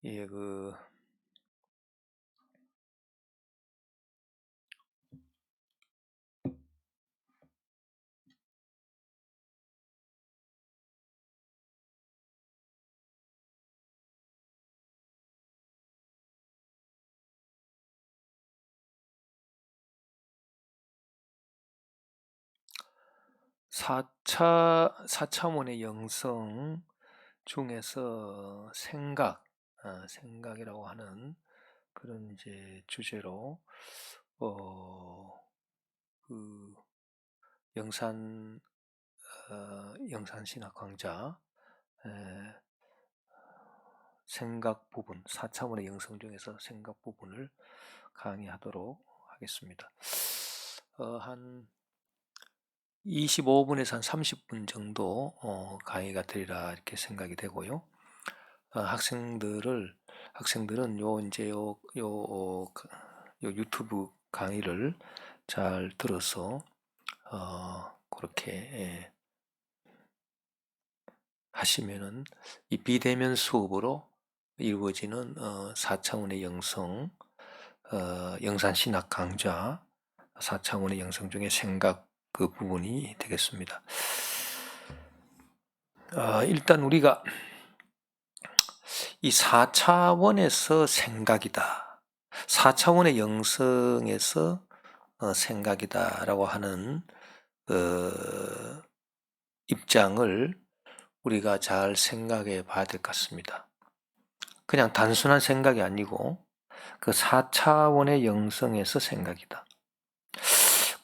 예, 4차원의 영성 중에서 생각이라고 하는 그런 이제 주제로, 그 영산, 영산신학 강좌, 에, 생각 부분, 4차원의 영성 중에서 생각 부분을 강의하도록 하겠습니다. 한 25분에서 한 30분 정도 강의가 되리라 이렇게 생각이 되고요. 학생들은 요 유튜브 강의를 잘 들어서 그렇게 하시면은 이 비대면 수업으로 이루어지는 4차원의 영성, 영산신학 강좌 4차원의 영성 중에 생각 그 부분이 되겠습니다. 일단 우리가 이 4차원에서 생각이다, 4차원의 영성에서 생각이다라고 하는 입장을 우리가 잘 생각해 봐야 될 것 같습니다. 그냥 단순한 생각이 아니고 그 4차원의 영성에서 생각이다.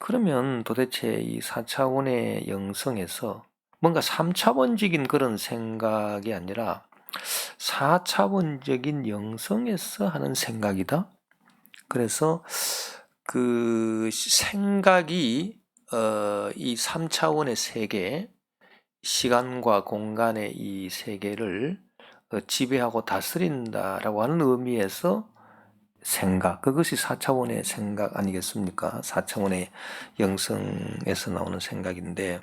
그러면 도대체 이 4차원의 영성에서 뭔가 3차원적인 그런 생각이 아니라 4차원적인 영성에서 하는 생각이다. 그래서 그 생각이 이 3차원의 세계, 시간과 공간의 이 세계를 지배하고 다스린다라고 하는 의미에서 생각, 그것이 4차원의 생각 아니겠습니까? 4차원의 영성에서 나오는 생각인데,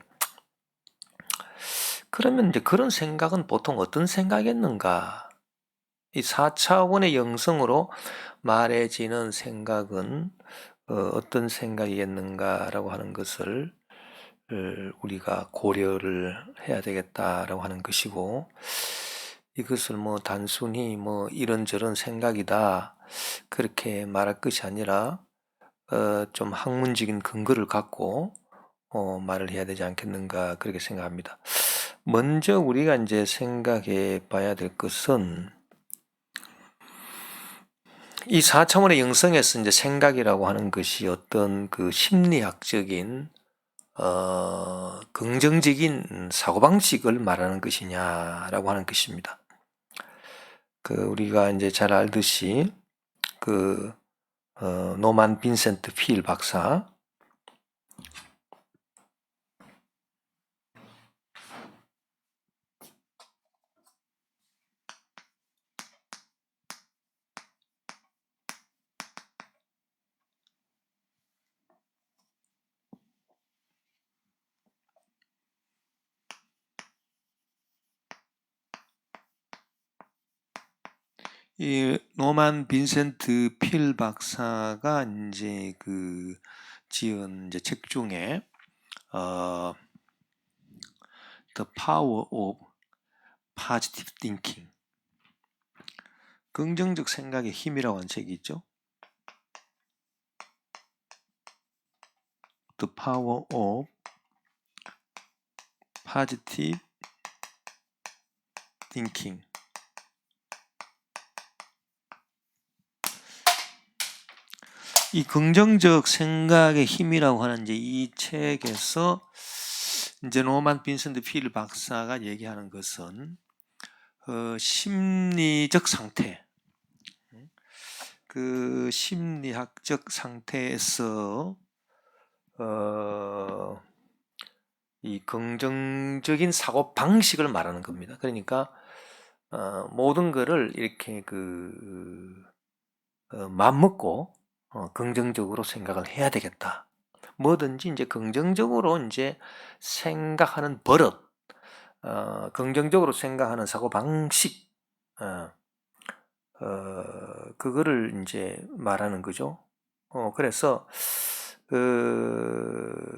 그러면 이제 그런 생각은 보통 어떤 생각이었는가? 이 4차원의 영성으로 말해지는 생각은 어떤 생각이겠는가라고 하는 것을 우리가 고려를 해야 되겠다라고 하는 것이고, 이것을 뭐 단순히 뭐 이런저런 생각이다 그렇게 말할 것이 아니라 좀 학문적인 근거를 갖고 말을 해야 되지 않겠는가 그렇게 생각합니다. 먼저 우리가 이제 생각해 봐야 될 것은 이 4차원의 영성에서 이제 생각이라고 하는 것이 어떤 그 심리학적인 긍정적인 사고방식을 말하는 것이냐라고 하는 것입니다. 우리가 이제 잘 알듯이 노만 빈센트 필 박사, 이 노만 빈센트 필 박사가 이제 지은 이제 책 중에 The Power of Positive Thinking, 긍정적 생각의 힘이라고 하는 책이 있죠. The Power of Positive Thinking. 이 긍정적 생각의 힘이라고 하는 이제 이 책에서 이제 노만 빈센트 필 박사가 얘기하는 것은 심리적 상태, 그 심리학적 상태에서 이 긍정적인 사고 방식을 말하는 겁니다. 그러니까 모든 것을 이렇게 맘먹고 긍정적으로 생각을 해야 되겠다. 뭐든지 이제 긍정적으로 이제 생각하는 버릇, 긍정적으로 생각하는 사고 방식, 그거를 이제 말하는 거죠. 그래서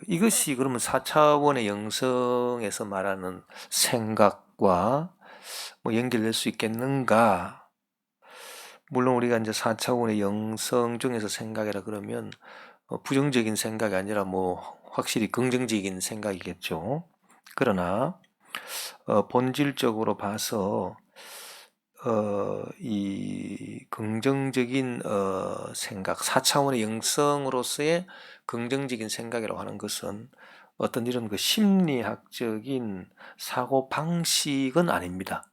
이것이 그러면 4차원의 영성에서 말하는 생각과 뭐 연결될 수 있겠는가? 물론 우리가 이제 4차원의 영성 중에서 생각이라 그러면 부정적인 생각이 아니라 뭐 확실히 긍정적인 생각이겠죠. 그러나 본질적으로 봐서 이 긍정적인 생각, 4차원의 영성으로서의 긍정적인 생각이라고 하는 것은 어떤 이런 그 심리학적인 사고 방식은 아닙니다.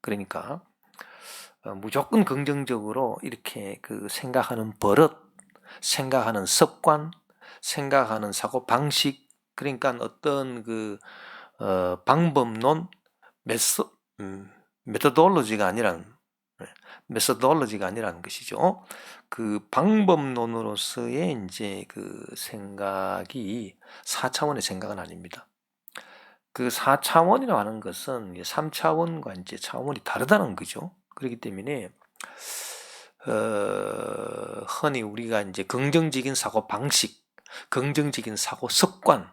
그러니까 무조건 긍정적으로 이렇게 그 생각하는 버릇, 생각하는 습관, 생각하는 사고 방식, 그러니까 어떤 그 방법론, 메소돌로지가 아니란 메소돌로지가 아니라는 것이죠. 그 방법론으로서의 이제 그 생각이 4차원의 생각은 아닙니다. 그 4차원이라고 하는 것은 3차원과 이제 차원이 다르다는 거죠. 그렇기 때문에 흔히 우리가 이제 긍정적인 사고 방식, 긍정적인 사고 습관,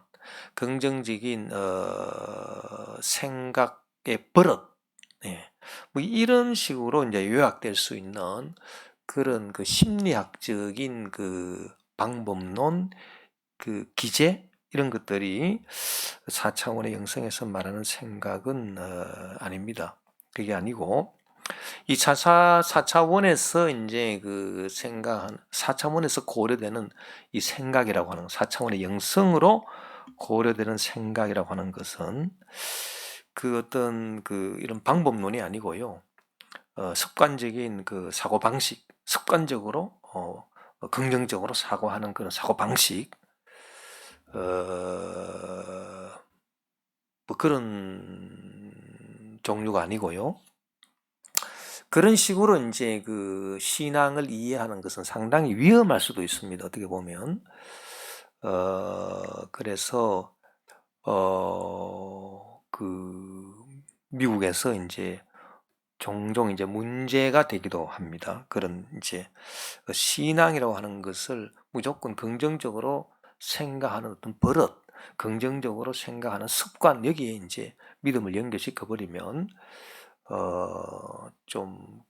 긍정적인 생각의 버릇, 예. 뭐 이런 식으로 이제 요약될 수 있는 그런 그 심리학적인 그 방법론, 그 기제 이런 것들이 4차원의 영성에서 말하는 생각은 아닙니다. 그게 아니고 이 4차원에서 이제 그 생각한 4차원에서 고려되는 이 생각이라고 하는 4차원의 영성으로 고려되는 생각이라고 하는 것은 그 어떤 그 이런 방법론이 아니고요. 습관적인 그 사고 방식, 습관적으로 긍정적으로 사고하는 그런 사고 방식, 뭐 그런 종류가 아니고요. 그런 식으로 이제 그 신앙을 이해하는 것은 상당히 위험할 수도 있습니다. 어떻게 보면. 그래서 그 미국에서 이제 종종 이제 문제가 되기도 합니다. 그런 이제 신앙이라고 하는 것을 무조건 긍정적으로 생각하는 어떤 버릇, 긍정적으로 생각하는 습관, 여기에 이제 믿음을 연결시켜 버리면 좀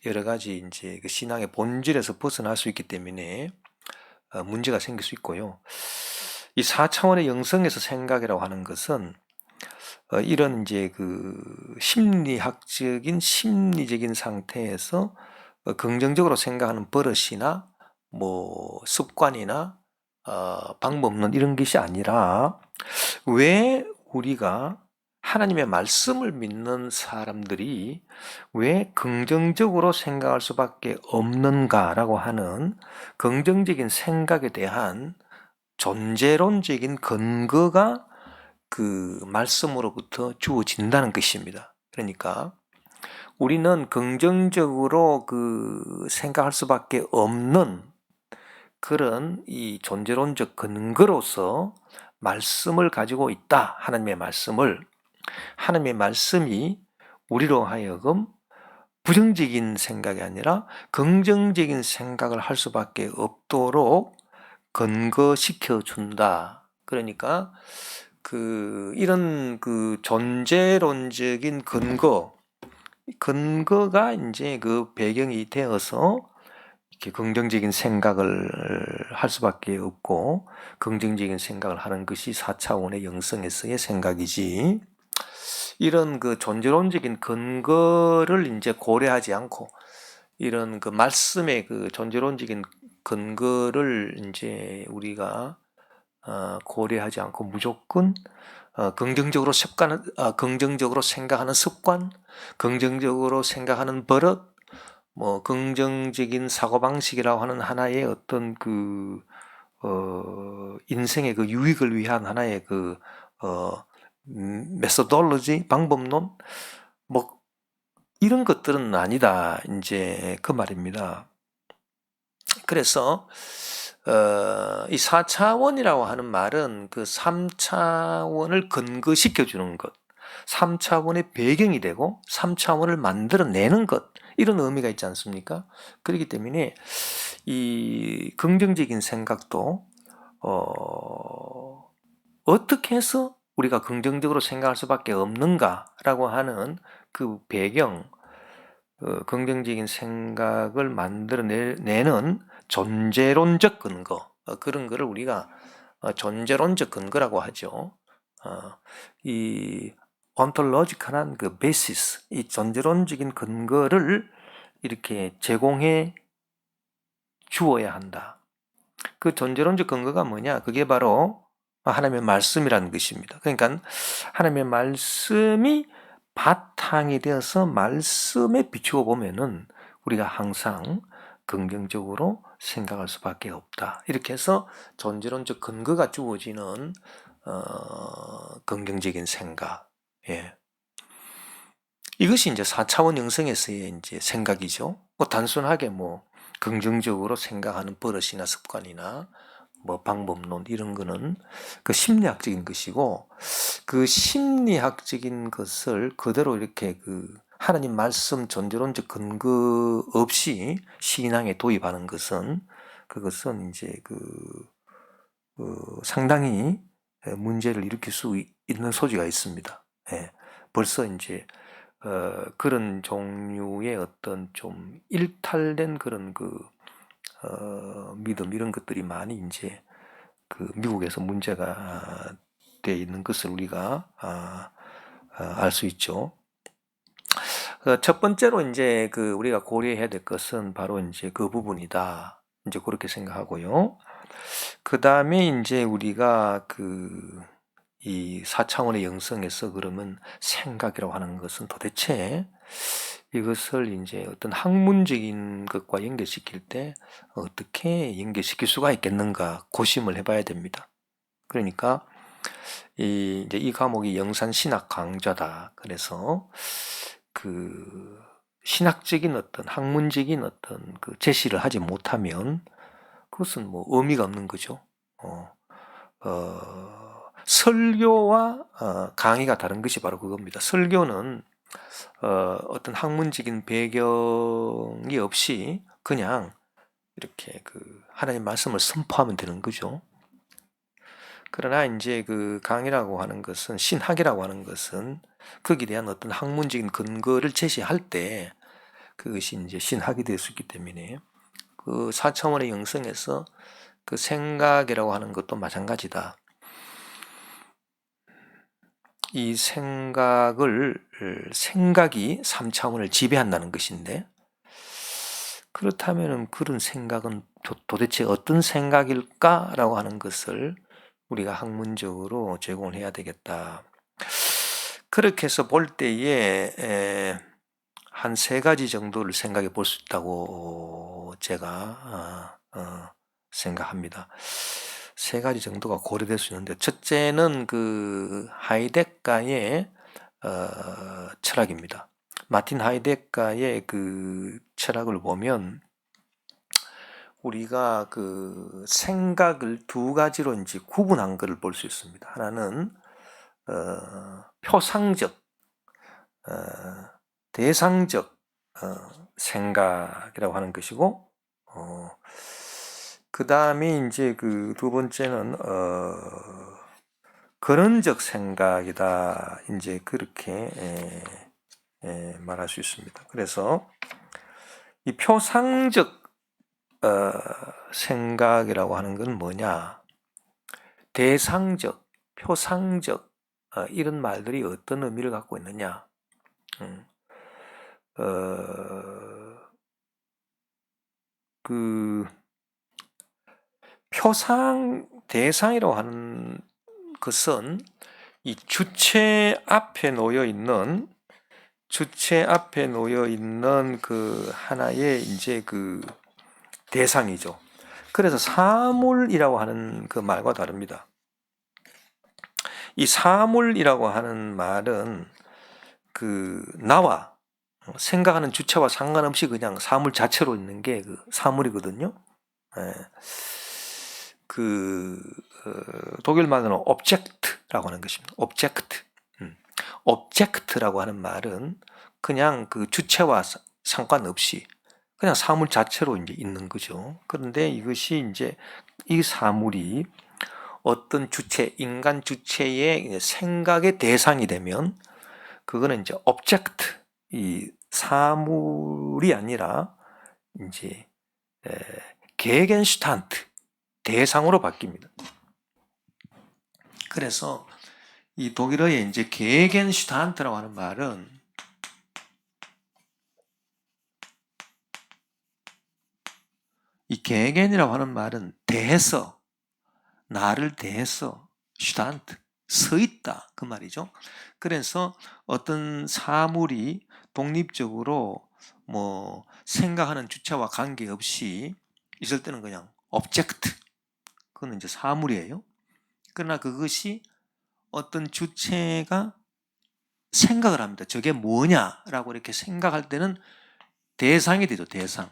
여러 가지 이제 그 신앙의 본질에서 벗어날 수 있기 때문에 문제가 생길 수 있고요. 이 4차원의 영성에서 생각이라고 하는 것은 이런 이제 그 심리적인 상태에서 긍정적으로 생각하는 버릇이나 뭐 습관이나 방법론 이런 것이 아니라 왜 우리가 하나님의 말씀을 믿는 사람들이 왜 긍정적으로 생각할 수밖에 없는가라고 하는 긍정적인 생각에 대한 존재론적인 근거가 그 말씀으로부터 주어진다는 것입니다. 그러니까 우리는 긍정적으로 그 생각할 수밖에 없는 그런 이 존재론적 근거로서 말씀을 가지고 있다. 하나님의 말씀이 우리로 하여금 부정적인 생각이 아니라 긍정적인 생각을 할 수밖에 없도록 근거시켜 준다. 그러니까 이런 그 존재론적인 근거가 이제 그 배경이 되어서 이렇게 긍정적인 생각을 할 수밖에 없고 긍정적인 생각을 하는 것이 4차원의 영성에서의 생각이지. 이런 그 존재론적인 근거를 이제 고려하지 않고 이런 그 말씀의 그 존재론적인 근거를 이제 우리가 고려하지 않고 무조건 긍정적으로 생각하는 습관, 긍정적으로 생각하는 버릇, 뭐 긍정적인 사고방식이라고 하는 하나의 어떤 그 인생의 그 유익을 위한 하나의 그 메소돌로지, 방법론, 뭐 이런 것들은 아니다. 이제 그 말입니다. 그래서 이 4차원이라고 하는 말은 그 3차원을 근거시켜 주는 것, 3차원의 배경이 되고 3차원을 만들어내는 것, 이런 의미가 있지 않습니까? 그렇기 때문에 이 긍정적인 생각도 어떻게 해서 우리가 긍정적으로 생각할 수밖에 없는가라고 하는 그 배경, 긍정적인 생각을 만들어내는 존재론적 근거, 그런 거를 우리가 존재론적 근거라고 하죠. 이 ontological한 그 basis, 이 존재론적인 근거를 이렇게 제공해 주어야 한다. 그 존재론적 근거가 뭐냐? 그게 바로 하나님의 말씀이라는 것입니다. 그러니까 하나님의 말씀이 바탕이 되어서 말씀에 비추어 보면은 우리가 항상 긍정적으로 생각할 수밖에 없다. 이렇게 해서 존재론적 근거가 주어지는 긍정적인 생각. 예. 이것이 이제 4차원 영성에서의 이제 생각이죠. 단순하게 긍정적으로 생각하는 버릇이나 습관이나 방법론 이런 거는 그 심리학적인 것이고, 그 심리학적인 것을 그대로 이렇게 그 하나님 말씀 존재론적 근거 없이 신앙에 도입하는 것은, 그것은 이제 상당히 문제를 일으킬 수 있는 소지가 있습니다. 예. 벌써 이제 그런 종류의 어떤 좀 일탈된 그런 믿음, 이런 것들이 많이 이제 미국에서 문제가 되어 있는 것을 우리가 알 수 있죠. 첫 번째로 이제 우리가 고려해야 될 것은 바로 이제 그 부분이다. 이제 그렇게 생각하고요. 그 다음에 이제 우리가 이 4차원의 영성에서 그러면 생각이라고 하는 것은 도대체 이것을 이제 어떤 학문적인 것과 연결시킬 때 어떻게 연결시킬 수가 있겠는가 고심을 해봐야 됩니다. 그러니까 이제 이 과목이 영산신학 강좌다. 그래서 신학적인 어떤 학문적인 어떤 제시를 하지 못하면 그것은 의미가 없는 거죠. 설교와 강의가 다른 것이 바로 그겁니다. 설교는 어떤 학문적인 배경이 없이 그냥 이렇게 하나님 말씀을 선포하면 되는 거죠. 그러나 이제 강의라고 하는 것은, 신학이라고 하는 것은 거기에 대한 어떤 학문적인 근거를 제시할 때 그것이 이제 신학이 될 수 있기 때문에 4차원의 영성에서 생각이라고 하는 것도 마찬가지다. 이 생각이 3차원을 지배한다는 것인데, 그렇다면 그런 생각은 도대체 어떤 생각일까라고 하는 것을 우리가 학문적으로 제공을 해야 되겠다. 그렇게 해서 볼 때에 한 3가지 정도를 생각해 볼 수 있다고 제가 생각합니다. 3가지 정도가 고려될 수 있는데, 첫째는 하이데가의 철학입니다. 마틴 하이데가의 철학을 보면 우리가 생각을 2가지로 이제 구분한 것을 볼 수 있습니다. 하나는 표상적, 대상적 생각이라고 하는 것이고, 그 다음에 이제 2번째는 근원적 생각이다. 이제 그렇게 말할 수 있습니다. 그래서 이 표상적 생각이라고 하는 건 뭐냐? 대상적, 표상적, 이런 말들이 어떤 의미를 갖고 있느냐? 표상, 대상이라고 하는 것은 이 주체 앞에 놓여 있는 하나의 이제 대상이죠. 그래서 사물이라고 하는 말과 다릅니다. 이 사물이라고 하는 말은 나와 생각하는 주체와 상관없이 그냥 사물 자체로 있는 게 사물이거든요. 독일 말로는 object라고 하는 것입니다. object. object라고 하는 말은 그냥 그 주체와 상관없이 그냥 사물 자체로 이제 있는 거죠. 그런데 이것이 이제 이 사물이 어떤 주체, 인간 주체의 생각의 대상이 되면 그거는 이제 object, 이 사물이 아니라 이제 게겐슈탄트, 대상으로 바뀝니다. 그래서 이 독일어의 이제 게겐슈탄트라고 하는 말은 이 게겐이라고 하는 말은 대해서, 나를 대해서, 슈탄트, 서 있다 그 말이죠. 그래서 어떤 사물이 독립적으로 뭐 생각하는 주체와 관계없이 있을 때는 그냥 object, 그건 이제 사물이에요. 그러나 그것이 어떤 주체가 생각을 합니다. 저게 뭐냐라고 이렇게 생각할 때는 대상이 되죠. 대상.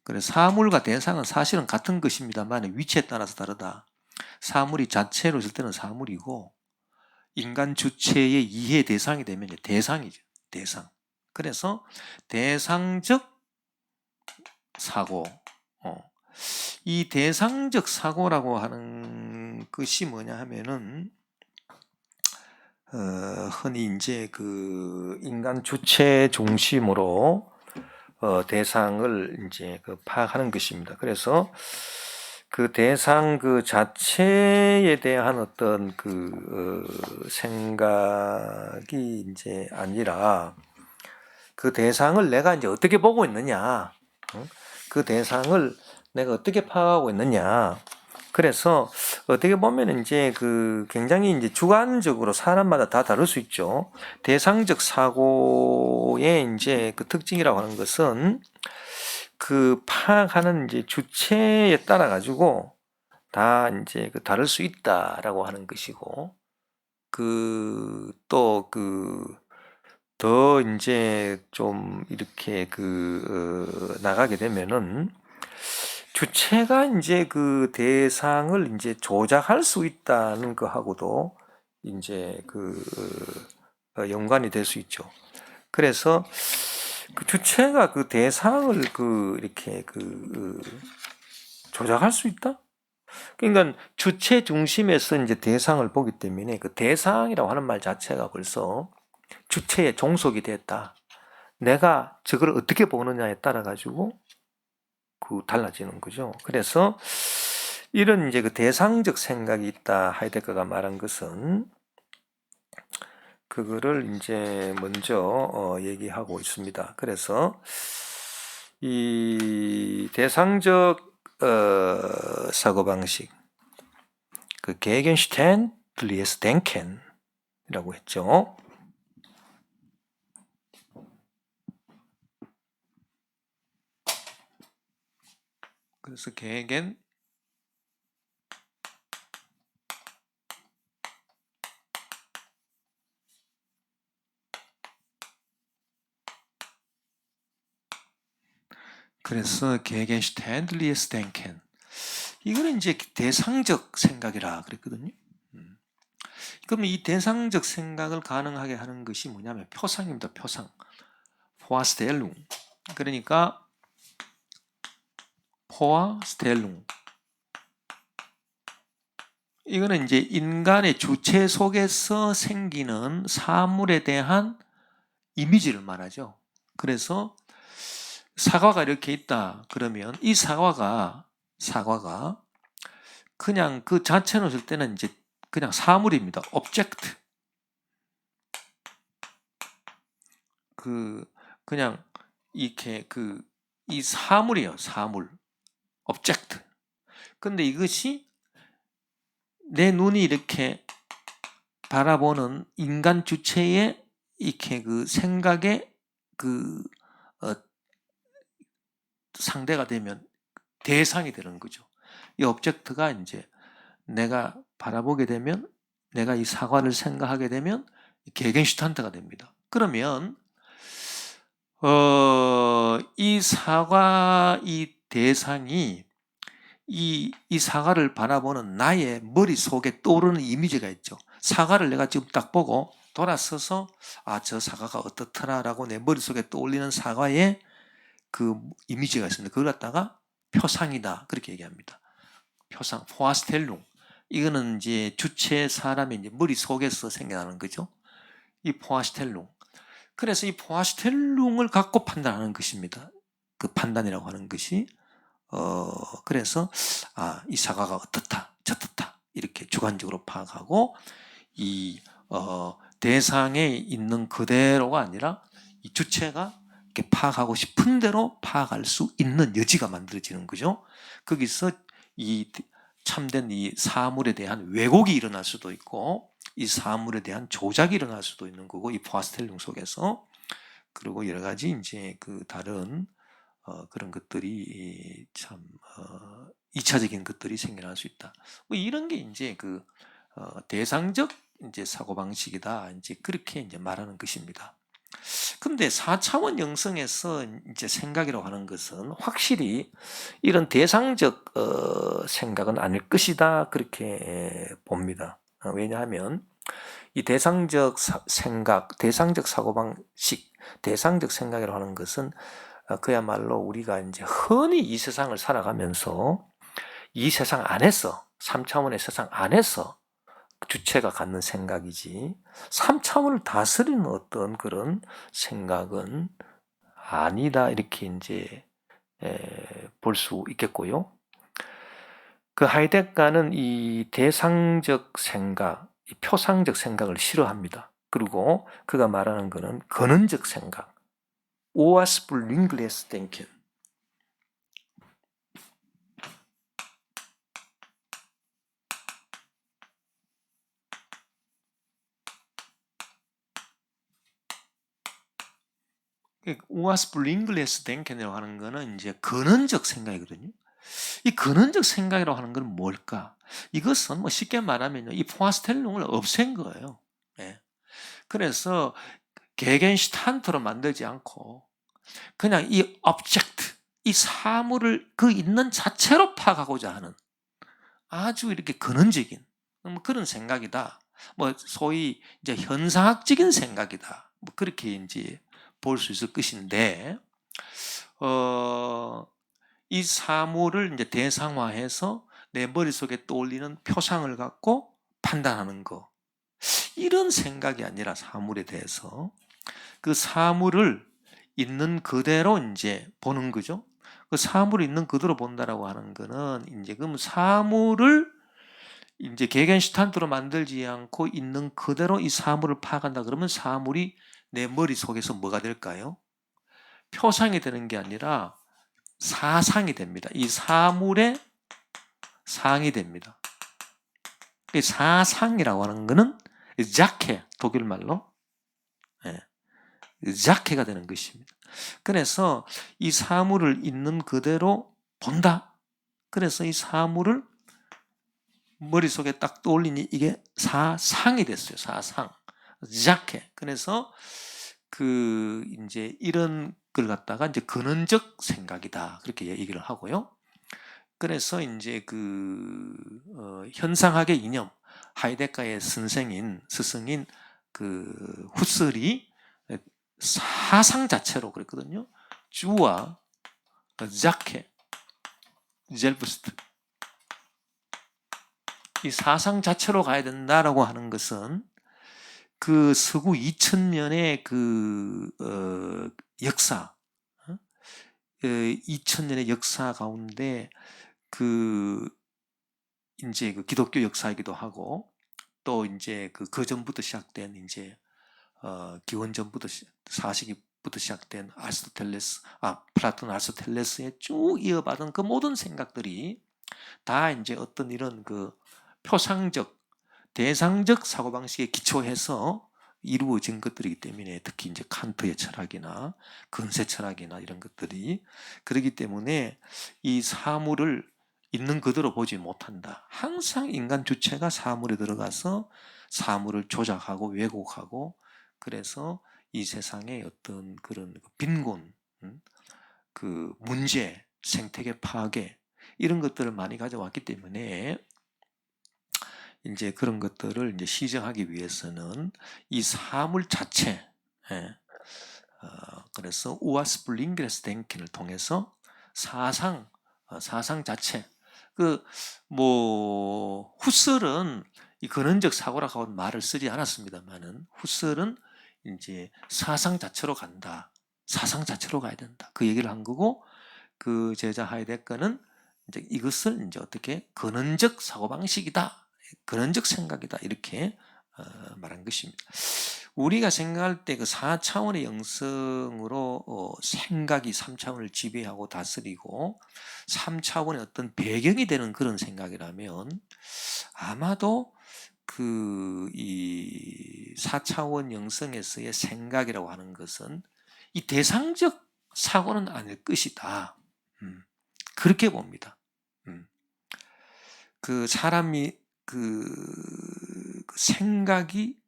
그래서 사물과 대상은 사실은 같은 것입니다만 위치에 따라서 다르다. 사물이 자체로 있을 때는 사물이고 인간 주체의 이해 대상이 되면 대상이죠. 대상. 그래서 대상적 사고. 이 대상적 사고라고 하는 것이 뭐냐 하면은 흔히 이제 그 인간 주체 중심으로 대상을 이제 그 파악하는 것입니다. 그래서 그 대상 그 자체에 대한 어떤 그 생각이 이제 아니라 그 대상을 내가 이제 어떻게 보고 있느냐, 그 대상을 내가 어떻게 파악하고 있느냐. 그래서 어떻게 보면 이제 그 굉장히 이제 주관적으로 사람마다 다 다를 수 있죠. 대상적 사고의 이제 그 특징이라고 하는 것은 그 파악하는 이제 주체에 따라 가지고 다 이제 그 다를 수 있다라고 하는 것이고, 그 또 그 더 이제 좀 이렇게 나가게 되면은 주체가 이제 그 대상을 이제 조작할 수 있다는 거하고도 이제 연관이 될 수 있죠. 그래서 그 주체가 그 대상을 이렇게 조작할 수 있다? 그러니까 주체 중심에서 이제 대상을 보기 때문에 그 대상이라고 하는 말 자체가 벌써 주체에 종속이 됐다. 내가 저걸 어떻게 보느냐에 따라 가지고 달라지는 거죠. 그래서 이런 이제 그 대상적 생각이 있다. 하이데거가 말한 것은 그거를 이제 먼저 얘기하고 있습니다. 그래서 이 대상적 사고방식, 그 게겐슈탄들리에스 덴켄이라고 했죠. 그래서 게겐 그래서 게겐슈탄들리에스 덴켄, 이거는 이제 대상적 생각이라 그랬거든요. 그럼 이 대상적 생각을 가능하게 하는 것이 뭐냐면 표상입니다. 표상. 포아스텔룽. 그러니까 포아스텔룽. 이거는 이제 인간의 주체 속에서 생기는 사물에 대한 이미지를 말하죠. 그래서 사과가 이렇게 있다. 그러면 이 사과가 그냥 그 자체로 볼 때는 이제 그냥 사물입니다. object. 그냥 이렇게 이 사물이에요. 사물. object. 근데 이것이 내 눈이 이렇게 바라보는 인간 주체의 이렇게 그 생각의 상대가 되면 대상이 되는 거죠. 이 object가 이제 내가 바라보게 되면, 내가 이 사과를 생각하게 되면 게겐슈탄트가 됩니다. 그러면 이 사과, 이 대상이 이 사과를 바라보는 나의 머릿속에 떠오르는 이미지가 있죠. 사과를 내가 지금 딱 보고 돌아서서 저 사과가 어떻더라라고 내 머릿속에 떠올리는 사과의 그 이미지가 있습니다. 그걸 갖다가 표상이다 그렇게 얘기합니다. 표상, 포아스텔룽. 이거는 이제 주체 사람의 이제 머릿속에서 생겨나는 거죠. 이 포아스텔룽. 그래서 이 포아스텔룽을 갖고 판단하는 것입니다. 그 판단이라고 하는 것이 그래서 이 사과가 어떻다, 저떻다 이렇게 주관적으로 파악하고 이 대상에 있는 그대로가 아니라 이 주체가 이렇게 파악하고 싶은 대로 파악할 수 있는 여지가 만들어지는 거죠. 거기서 이 참된 이 사물에 대한 왜곡이 일어날 수도 있고 이 사물에 대한 조작이 일어날 수도 있는 거고 이 포아스텔룽 속에서 그리고 여러 가지 이제 그 다른 그런 것들이 참 2차적인 것들이 생겨날 수 있다. 뭐 이런 게 이제 그 대상적 이제 사고 방식이다. 이제 그렇게 이제 말하는 것입니다. 근데 4차원 영성에서 이제 생각이라고 하는 것은 확실히 이런 대상적 생각은 아닐 것이다. 그렇게 봅니다. 왜냐하면 이 대상적 생각, 대상적 사고방식, 대상적 생각이라고 하는 것은 그야말로 우리가 이제 흔히 이 세상을 살아가면서 이 세상 안에서, 3차원의 세상 안에서 주체가 갖는 생각이지 3차원을 다스리는 어떤 그런 생각은 아니다 이렇게 이제 볼 수 있겠고요. 그 하이데가는 이 대상적 생각, 이 표상적 생각을 싫어합니다. 그리고 그가 말하는 것은 근원적 생각, 오아스불링글레스 땡켄. 오아스불링글레스 땡켄이라고 하는 것은 이제 근원적 생각이거든요. 이 근원적 생각이라고 하는 건 뭘까? 이것은 뭐 쉽게 말하면요, 이 포아스텔룽을 없앤 거예요. 예. 그래서 게겐슈탄트로 만들지 않고 그냥 이 오브젝트, 이 사물을 그 있는 자체로 파악하고자 하는 아주 이렇게 근원적인 뭐 그런 생각이다. 뭐 소위 이제 현상학적인 생각이다. 뭐 그렇게 이제 볼 수 있을 것인데, 이 사물을 이제 대상화해서 내 머릿속에 떠올리는 표상을 갖고 판단하는 거. 이런 생각이 아니라 사물에 대해서 그 사물을 있는 그대로 이제 보는 거죠. 그 사물을 있는 그대로 본다라고 하는 거는 이제 그럼 사물을 이제 개겐슈탄트로 만들지 않고 있는 그대로 이 사물을 파악한다 그러면 사물이 내 머릿속에서 뭐가 될까요? 표상이 되는 게 아니라 사상이 됩니다. 이 사물의 상이 됩니다. 사상이라고 하는 거는 자케, 독일말로 자케가 되는 것입니다. 그래서 이 사물을 있는 그대로 본다. 그래서 이 사물을 머릿속에 딱 떠올리니 이게 사상이 됐어요. 사상. 자케. 그래서 그 이제 이런 걸 갖다가 이제 근원적 생각이다. 그렇게 얘기를 하고요. 그래서 이제 그 현상학의 이념, 하이데가의 스승인 그 후슬이 사상 자체로 그랬거든요. 주와 자케, 젤브스트. 이 사상 자체로 가야 된다라고 하는 것은 그 서구 2000년의 그 역사, 2000년의 역사 가운데 그 이제 그 기독교 역사이기도 하고 또 이제 그 전부터 시작된 이제 기원전부터 4세기부터 시작된 플라톤 아리스토텔레스의 쭉 이어받은 그 모든 생각들이 다 이제 어떤 이런 그 표상적, 대상적 사고방식에 기초해서 이루어진 것들이기 때문에 특히 이제 칸트의 철학이나 근세 철학이나 이런 것들이 그렇기 때문에 이 사물을 있는 그대로 보지 못한다. 항상 인간 주체가 사물에 들어가서 사물을 조작하고 왜곡하고 그래서 이 세상의 어떤 그런 빈곤, 그 문제, 생태계 파괴 이런 것들을 많이 가져왔기 때문에 이제 그런 것들을 이제 시정하기 위해서는 이 사물 자체, 예, 그래서 우아스플링게스 댕킨을 통해서 사상 자체, 후설은 이 근원적 사고라고 말을 쓰지 않았습니다만은 후설은 이제 사상 자체로 간다. 사상 자체로 가야 된다. 그 얘기를 한 거고, 그 제자 하이데거는 이제 이것을 이제 어떻게 근원적 사고방식이다. 근원적 생각이다. 이렇게 말한 것입니다. 우리가 생각할 때 그 4차원의 영성으로 생각이 3차원을 지배하고 다스리고 3차원의 어떤 배경이 되는 그런 생각이라면 아마도 이 4차원 영성에서의 생각이라고 하는 것은 이 대상적 사고는 아닐 것이다. 그렇게 봅니다. 그 사람이 그 생각이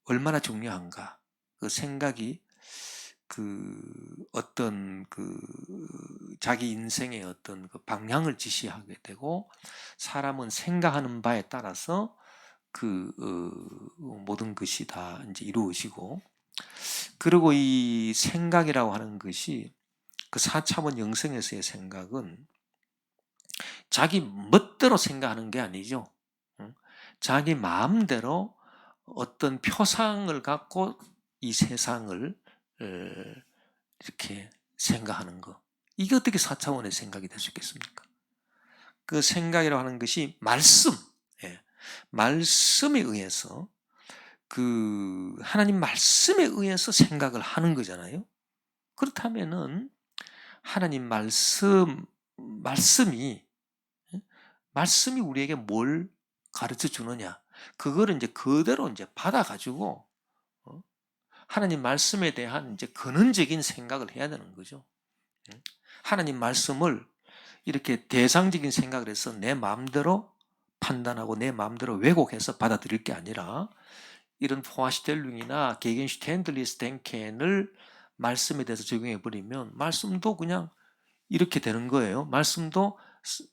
얼마나 중요한가? 그 생각이 어떤 자기 인생의 어떤 그 방향을 지시하게 되고, 사람은 생각하는 바에 따라서 모든 것이 다 이제 이루어지고, 그리고 이 생각이라고 하는 것이 그 4차원 영성에서의 생각은 자기 멋대로 생각하는 게 아니죠. 자기 마음대로 어떤 표상을 갖고 이 세상을 이렇게 생각하는 거. 이게 어떻게 4차원의 생각이 될 수 있겠습니까? 그 생각이라고 하는 것이 말씀에 의해서 하나님 말씀에 의해서 생각을 하는 거잖아요. 그렇다면은 하나님 말씀이 우리에게 뭘 가르쳐 주느냐? 그거를 이제 그대로 이제 받아가지고 하나님 말씀에 대한 이제 근원적인 생각을 해야 되는 거죠. 하나님 말씀을 이렇게 대상적인 생각을 해서 내 마음대로 판단하고 내 마음대로 왜곡해서 받아들일 게 아니라, 이런 포아시텔룽이나 게겐슈텐들리스 덴켄을 말씀에 대해서 적용해 버리면 말씀도 그냥 이렇게 되는 거예요. 말씀도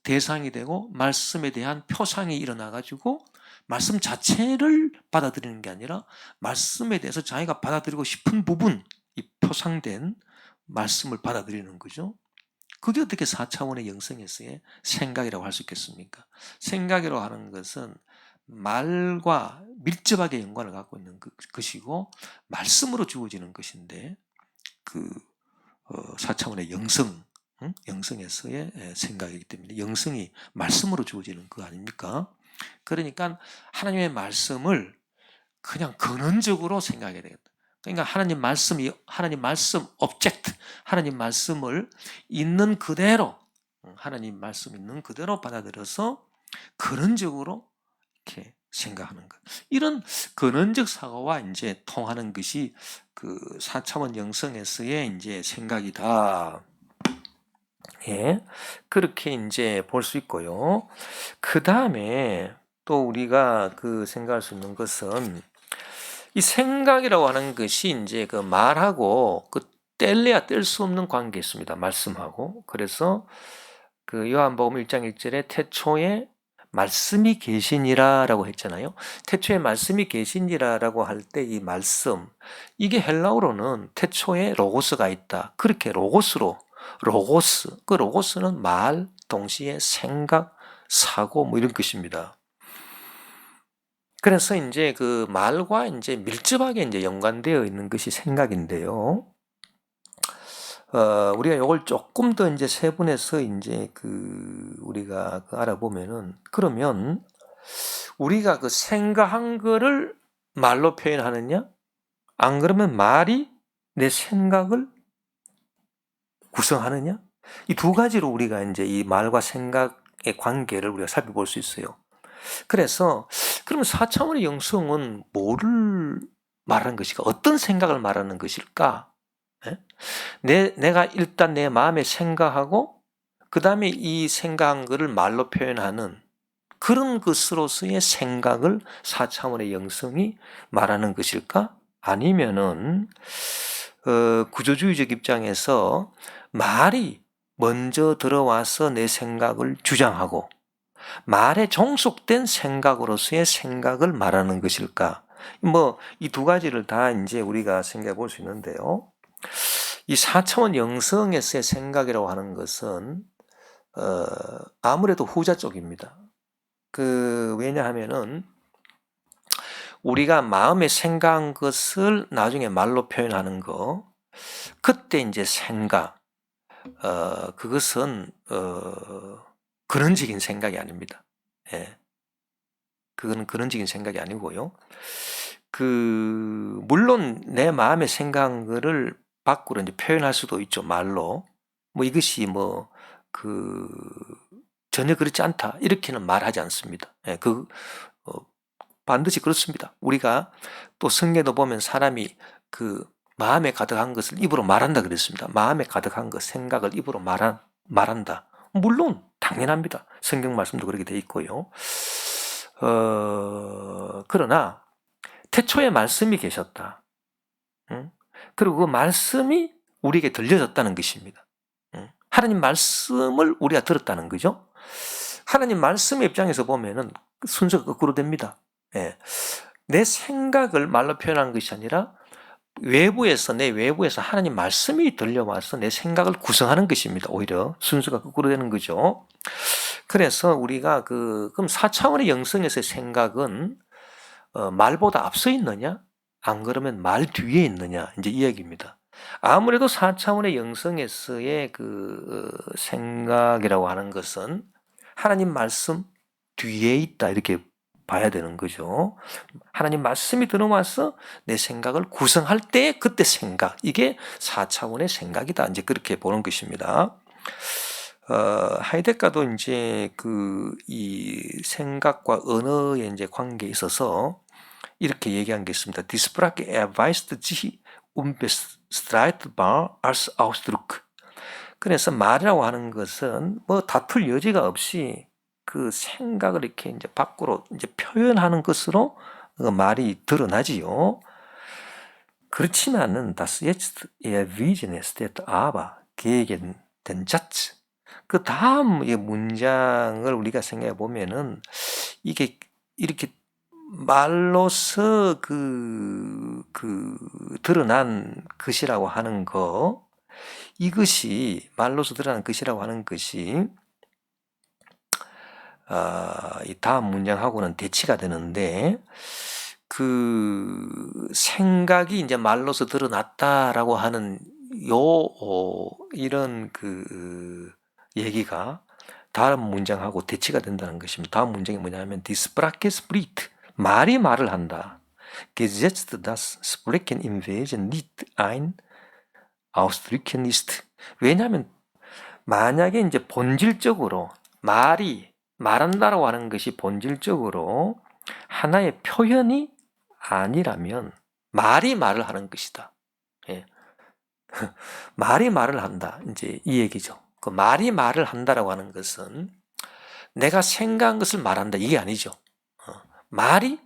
대상이 되고 말씀에 대한 표상이 일어나 가지고 말씀 자체를 받아들이는 게 아니라 말씀에 대해서 자기가 받아들이고 싶은 부분, 이 표상된 말씀을 받아들이는 거죠. 그게 어떻게 4차원의 영성에서의 생각이라고 할 수 있겠습니까? 생각이라고 하는 것은 말과 밀접하게 연관을 갖고 있는 것이고 말씀으로 주어지는 것인데, 4차원의 영성에서의 생각이기 때문에 영성이 말씀으로 주어지는 거 아닙니까? 그러니까 하나님의 말씀을 그냥 근원적으로 생각해야 되겠다. 그러니까 하나님 말씀 오브젝트, 하나님 말씀을 있는 그대로, 하나님 말씀 있는 그대로 받아들여서 근원적으로 이렇게 생각하는 것. 이런 근원적 사고와 이제 통하는 것이 그 4차원 영성에서의 이제 생각이다. 예, 그렇게 이제 볼 수 있고요. 그 다음에 또 우리가 생각할 수 있는 것은 이 생각이라고 하는 것이 이제 그 말하고 뗄래야 뗄 수 없는 관계에 있습니다. 말씀하고. 그래서 요한복음 1장 1절에 태초에 말씀이 계시니라라고 했잖아요. 태초에 말씀이 계시니라라고 할 때 이 말씀, 이게 헬라어로는 태초에 로고스가 있다. 그렇게 로고스, 그 로고스는 말, 동시에 생각, 사고 이런 것입니다. 그래서 이제 그 말과 이제 밀접하게 이제 연관되어 있는 것이 생각인데요. 우리가 이걸 조금 더 이제 세분해서 이제 우리가 알아보면은, 그러면 우리가 생각한 거를 말로 표현하느냐? 안 그러면 말이 내 생각을 구성하느냐? 이 두 가지로 우리가 이제 이 말과 생각의 관계를 우리가 살펴볼 수 있어요. 그래서 그러면 4차원의 영성은 뭐를 말하는 것일까? 어떤 생각을 말하는 것일까? 내가 일단 내 마음에 생각하고 그 다음에 이 생각한 것을 말로 표현하는 그런 것으로서의 생각을 4차원의 영성이 말하는 것일까? 아니면은 구조주의적 입장에서 말이 먼저 들어와서 내 생각을 주장하고 말에 종속된 생각으로서의 생각을 말하는 것일까? 이 두 가지를 다 이제 우리가 생각해 볼 수 있는데요. 이 4차원 영성에서의 생각이라고 하는 것은 아무래도 후자 쪽입니다. 왜냐하면은 우리가 마음에 생각한 것을 나중에 말로 표현하는 거, 그때 이제 생각, 그것은 근원적인 생각이 아닙니다. 예. 그거는 근원적인 생각이 아니고요. 물론 내 마음에 생각한 거를 밖으로 이제 표현할 수도 있죠, 말로. 이것이 전혀 그렇지 않다, 이렇게는 말하지 않습니다. 예, 반드시 그렇습니다. 우리가 또 성경에도 보면 사람이 마음에 가득한 것을 입으로 말한다 그랬습니다. 마음에 가득한 것, 생각을 입으로 말한다. 물론 당연합니다. 성경 말씀도 그렇게 돼 있고요. 그러나 태초에 말씀이 계셨다. 그리고 그 말씀이 우리에게 들려졌다는 것입니다. 하나님 말씀을 우리가 들었다는 거죠. 하나님 말씀의 입장에서 보면은 순서가 거꾸로 됩니다. 예. 내 생각을 말로 표현하는 것이 아니라 내 외부에서 하나님 말씀이 들려와서 내 생각을 구성하는 것입니다. 오히려 순서가 거꾸로 되는 거죠. 그래서 우리가 그럼 4차원의 영성에서의 생각은 말보다 앞서 있느냐? 안 그러면 말 뒤에 있느냐? 이제 이 얘기입니다. 아무래도 4차원의 영성에서의 생각이라고 하는 것은 하나님 말씀 뒤에 있다, 이렇게 봐야 되는 거죠. 하나님 말씀이 들어와서 내 생각을 구성할 때 그때 생각, 이게 4차원의 생각이다, 이제 그렇게 보는 것입니다. 하이데가도 이제 이 생각과 언어의 이제 관계에 있어서 이렇게 얘기한 게 있습니다. Die Sprache erweist sich unbestreitbar als Ausdruck. 그래서 말이라고 하는 것은 다툴 여지가 없이 그 생각을 이렇게 이제 밖으로 이제 표현하는 것으로 말이 드러나지요. 그렇지만은 das jetzt erwiesen ist aber gegen den Satz. 그 다음 문장을 우리가 생각해 보면은 이게 이렇게 말로서 드러난 것이라고 하는 거, 이것이 말로서 드러난 것이라고 하는 것이 이 다음 문장하고는 대치가 되는데, 생각이 이제 말로서 드러났다라고 하는 이런 얘기가 다음 문장하고 대치가 된다는 것입니다. 다음 문장이 뭐냐면 Die Sprache spricht. 말이 말을 한다. Gesetzt das Sprechen im Wesen nicht ein Ausdrücken ist. 왜냐하면 만약에 이제 본질적으로 말한다라고 하는 것이 본질적으로 하나의 표현이 아니라면 말이 말을 하는 것이다. 예. 말이 말을 한다, 이제 이 얘기죠. 말이 말을 한다라고 하는 것은 내가 생각한 것을 말한다, 이게 아니죠. 말이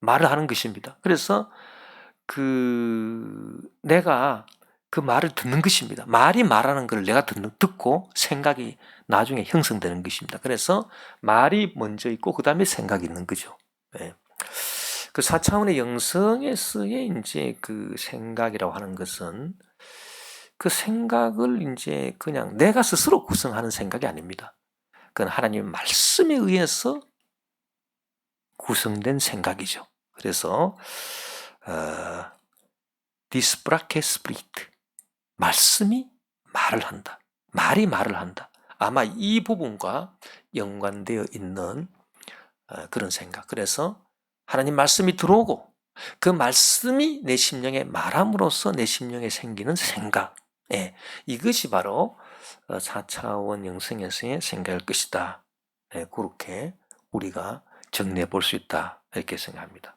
말을 하는 것입니다. 그래서 내가 그 말을 듣는 것입니다. 말이 말하는 걸 내가 듣고 생각이 나중에 형성되는 것입니다. 그래서 말이 먼저 있고 그 다음에 생각이 있는 거죠. 네. 4차원의 영성에서의 이제 생각이라고 하는 것은 그 생각을 이제 그냥 내가 스스로 구성하는 생각이 아닙니다. 그건 하나님의 말씀에 의해서 구성된 생각이죠. 그래서 Die Sprache spricht. 말씀이 말을 한다. 말이 말을 한다. 아마 이 부분과 연관되어 있는 그런 생각. 그래서 하나님 말씀이 들어오고 그 말씀이 내 심령에 말함으로써 내 심령에 생기는 생각. 이것이 바로 4차원 영성에서의 생각일 것이다. 그렇게 우리가 정리해 볼 수 있다, 이렇게 생각합니다.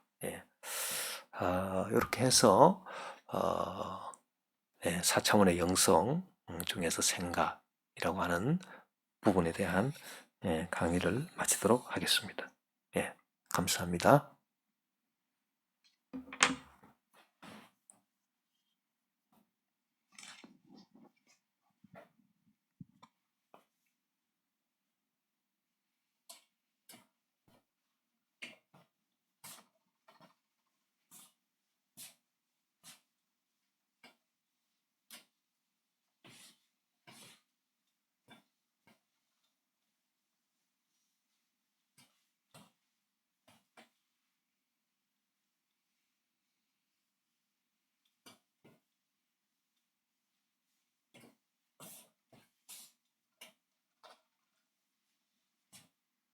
이렇게 해서 4차원의 영성 중에서 생각이라고 하는 부분에 대한 강의를 마치도록 하겠습니다. 감사합니다.